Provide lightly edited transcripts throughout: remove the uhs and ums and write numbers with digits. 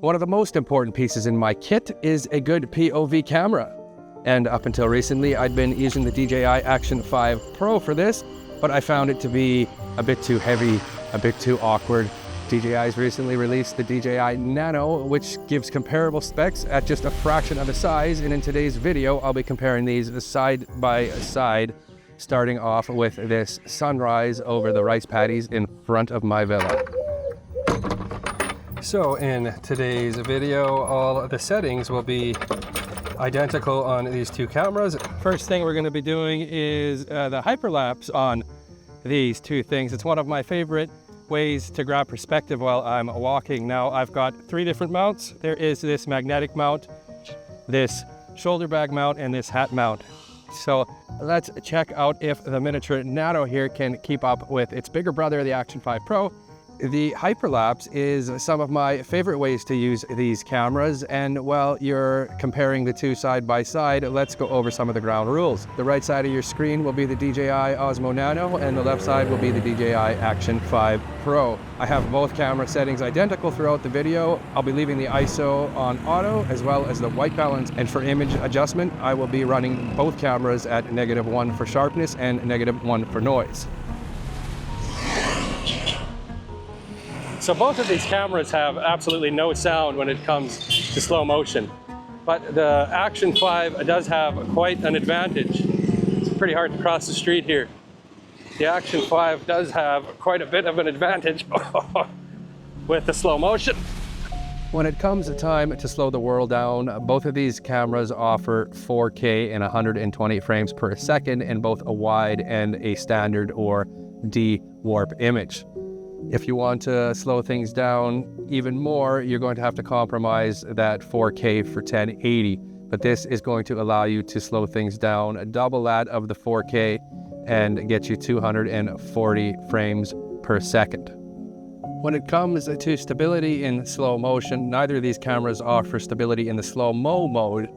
One of the most important pieces in my kit is a good POV camera. And up until recently, I'd been using the DJI Action 5 Pro for this, but I found it to be a bit too heavy, a bit too awkward. DJI's recently released the DJI Nano, which gives comparable specs at just a fraction of the size. And in today's video, I'll be comparing these side by side, starting off with this sunrise over the rice paddies in front of my villa. So in today's video, all the settings will be identical on these two cameras. First thing we're going to be doing is the hyperlapse on these two things. It's one of my favorite ways to grab perspective while I'm walking. Now I've got three different mounts. There is this magnetic mount, this shoulder bag mount, and this hat mount. So let's check out if the miniature Nano here can keep up with its bigger brother, the Action 5 Pro. The hyperlapse is some of my favorite ways to use these cameras, and while you're comparing the two side by side, let's go over some of the ground rules. The right side of your screen will be the DJI Osmo Nano, and the left side will be the DJI Action 5 Pro. I have both camera settings identical throughout the video. I'll be leaving the ISO on auto as well as the white balance, and for image adjustment, I will be running both cameras at -1 for sharpness and -1 for noise. So both of these cameras have absolutely no sound when it comes to slow motion, but the Action 5 does have quite an advantage. It's pretty hard to cross the street here. The Action 5 does have quite a bit of an advantage with the slow motion. When it comes to time to slow the world down, both of these cameras offer 4K and 120 frames per second in both a wide and a standard or D-warp image. If you want to slow things down even more, you're going to have to compromise that 4K for 1080. But this is going to allow you to slow things down double that of the 4K and get you 240 frames per second. When it comes to stability in slow motion, neither of these cameras offer stability in the slow-mo mode.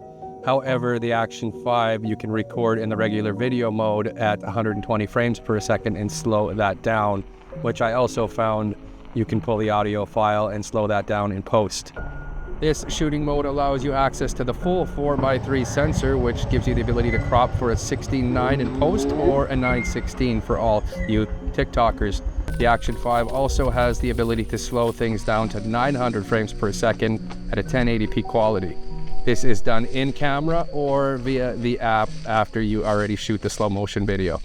However, the Action 5, you can record in the regular video mode at 120 frames per second and slow that down, which I also found you can pull the audio file and slow that down in post. This shooting mode allows you access to the full 4x3 sensor, which gives you the ability to crop for a 16:9 in post or a 9:16 for all you TikTokers. The Action 5 also has the ability to slow things down to 900 frames per second at a 1080p quality. This is done in camera or via the app after you already shoot the slow motion video.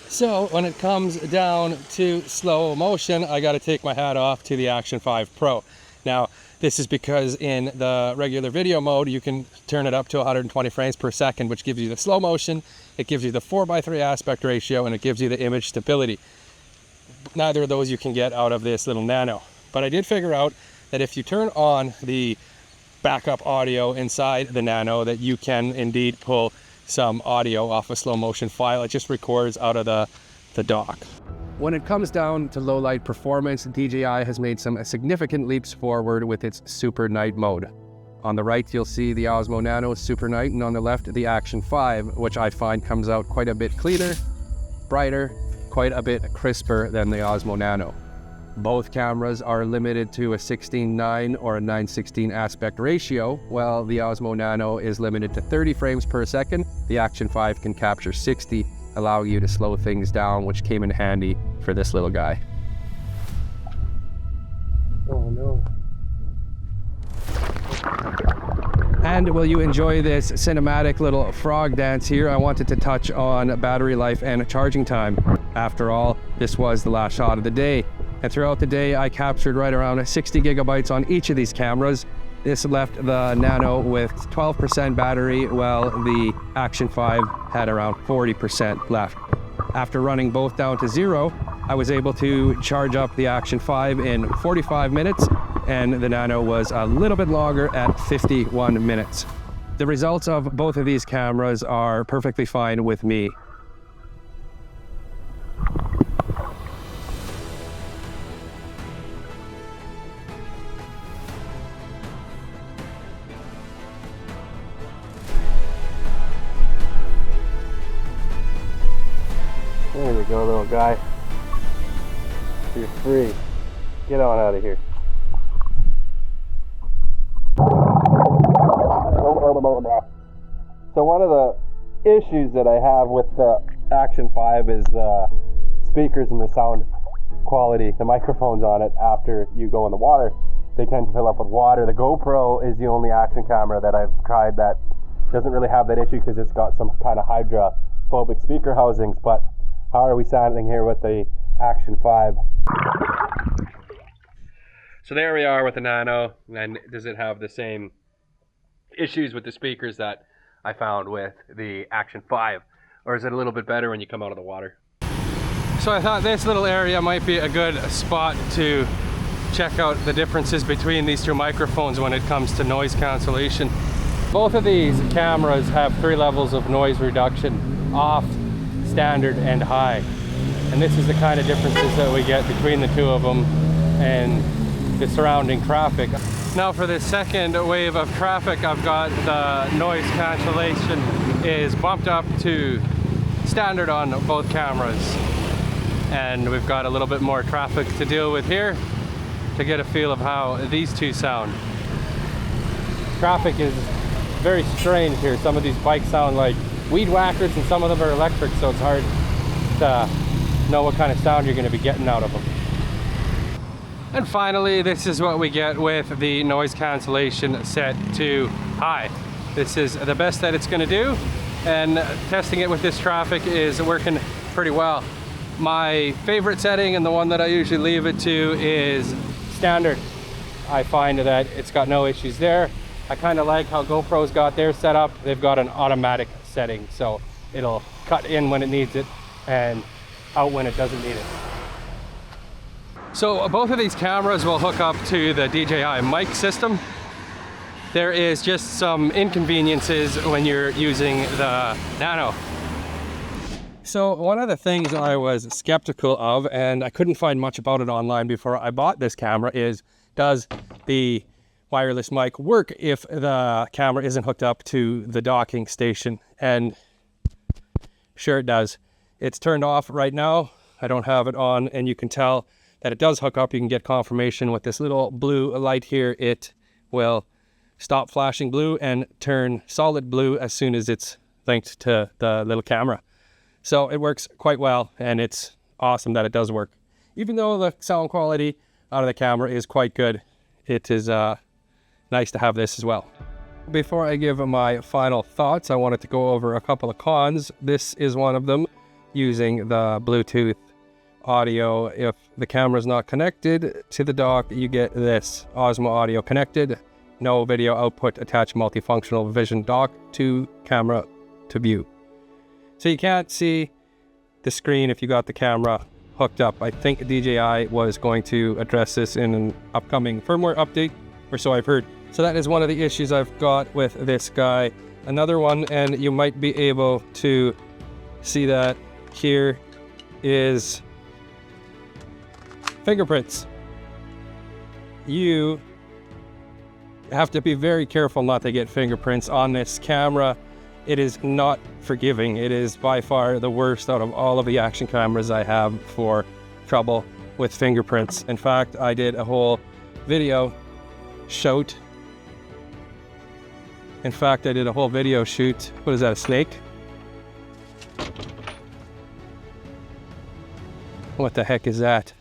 So when it comes down to slow motion, I got to take my hat off to the Action 5 Pro. Now, this is because in the regular video mode, you can turn it up to 120 frames per second, which gives you the slow motion, it gives you the 4:3 aspect ratio, and it gives you the image stability. Neither of those you can get out of this little Nano. But I did figure out that if you turn on the backup audio inside the Nano, that you can indeed pull some audio off a slow motion file. It just records out of the dock. When it comes down to low light performance, DJI has made some significant leaps forward with its Super Night mode. On the right, you'll see the Osmo Nano Super Night, and on the left, the Action 5, which I find comes out quite a bit cleaner, brighter, quite a bit crisper than the Osmo Nano. Both cameras are limited to a 16:9 or a 9:16 aspect ratio, while the Osmo Nano is limited to 30 frames per second. The Action 5 can capture 60, allowing you to slow things down, which came in handy for this little guy. Oh no. And while you enjoy this cinematic little frog dance here, I wanted to touch on battery life and charging time. After all, this was the last shot of the day. And throughout the day, I captured right around 60 gigabytes on each of these cameras. This left the Nano with 12% battery, while the Action 5 had around 40% left. After running both down to 0, I was able to charge up the Action 5 in 45 minutes, and the Nano was a little bit longer at 51 minutes. The results of both of these cameras are perfectly fine with me. There we go, little guy. You're free. Get on out of here. So one of the issues that I have with the Action 5 is the speakers and the sound quality, the microphones on it after you go in the water. They tend to fill up with water. The GoPro is the only action camera that I've tried that doesn't really have that issue because it's got some kind of hydrophobic speaker housings. But how are we sounding here with the Action 5? So there we are with the Nano, and does it have the same issues with the speakers that I found with the Action 5? Or is it a little bit better when you come out of the water? So I thought this little area might be a good spot to check out the differences between these two microphones when it comes to noise cancellation. Both of these cameras have 3 levels of noise reduction: off, standard, and high. And this is the kind of differences that we get between the two of them and the surrounding traffic. Now for the second wave of traffic, I've got the noise cancellation is bumped up to standard on both cameras. And we've got a little bit more traffic to deal with here to get a feel of how these two sound. Traffic is very strange here. Some of these bikes sound like weed whackers and some of them are electric, so it's hard to know what kind of sound you're going to be getting out of them. And finally, this is what we get with the noise cancellation set to high. This is the best that it's going to do, and testing it with this traffic is working pretty well. My favorite setting, and the one that I usually leave it to, is standard. I find that it's got no issues there. I kind of like how GoPro's got theirs set up. They've got an automatic setting, so it'll cut in when it needs it and out when it doesn't need it. So both of these cameras will hook up to the DJI Mic system. There is just some inconveniences when you're using the Nano. So one of the things I was skeptical of, and I couldn't find much about it online before I bought this camera, is does the wireless mic work if the camera isn't hooked up to the docking station? And sure it does. It's turned off right now. I don't have it on, and you can tell that it does hook up. You can get confirmation with this little blue light here. It will stop flashing blue and turn solid blue as soon as it's linked to the little camera. So it works quite well, and it's awesome that it does work. Even though the sound quality out of the camera is quite good, it is nice to have this as well. Before I give my final thoughts, I wanted to go over a couple of cons. This is one of them, using the Bluetooth audio. If the camera is not connected to the dock, you get this: Osmo Audio connected, no video output, attached multifunctional vision dock to camera to view. So you can't see the screen if you got the camera hooked up. I think DJI was going to address this in an upcoming firmware update, or so I've heard. So that is one of the issues I've got with this guy. Another one, and you might be able to see that here, is fingerprints. You have to be very careful not to get fingerprints on this camera. It is not forgiving. It is by far the worst out of all of the action cameras I have for trouble with fingerprints. In fact, I did a whole video shoot. What is that, a snake? What the heck is that?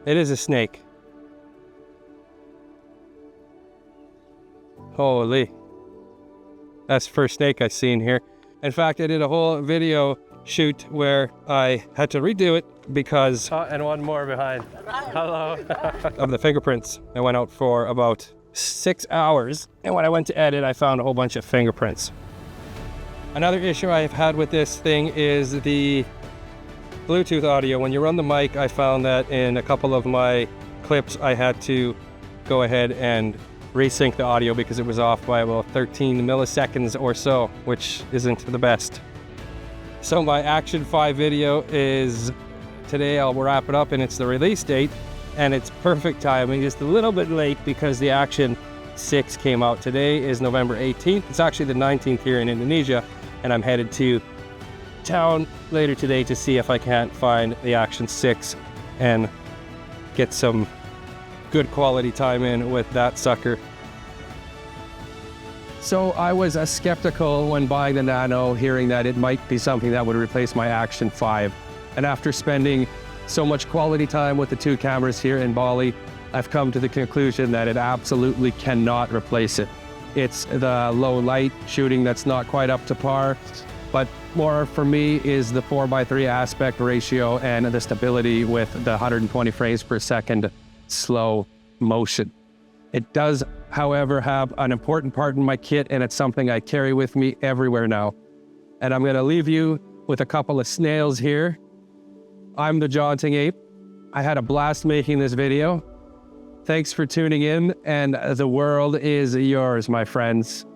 It is a snake. Holy. That's the first snake I've seen here. In fact, I did a whole video shoot where I had to redo it because... and one more behind. Hello. Of the fingerprints. I went out for about 6 hours, and when I went to edit, I found a whole bunch of fingerprints. Another issue I've had with this thing is the Bluetooth audio. When you run the mic, I found that in a couple of my clips, I had to go ahead and resync the audio because it was off by about 13 milliseconds or so, which isn't the best. So my Action 5 video is today. I'll wrap it up, and it's the release date, and it's perfect timing. Just a little bit late because the Action 6 came out. Today is November 18th. It's actually the 19th here in Indonesia, and I'm headed to town later today to see if I can't find the Action 6 and get some good quality time in with that sucker. So I was skeptical when buying the Nano, hearing that it might be something that would replace my Action 5. And after spending so much quality time with the two cameras here in Bali, I've come to the conclusion that it absolutely cannot replace it. It's the low light shooting that's not quite up to par, but more for me is the 4:3 aspect ratio and the stability with the 120 frames per second slow motion. It does, however, have an important part in my kit, and it's something I carry with me everywhere now. And I'm gonna leave you with a couple of snails here. I'm the Jaunting Ape. I had a blast making this video. Thanks for tuning in, and the world is yours, my friends.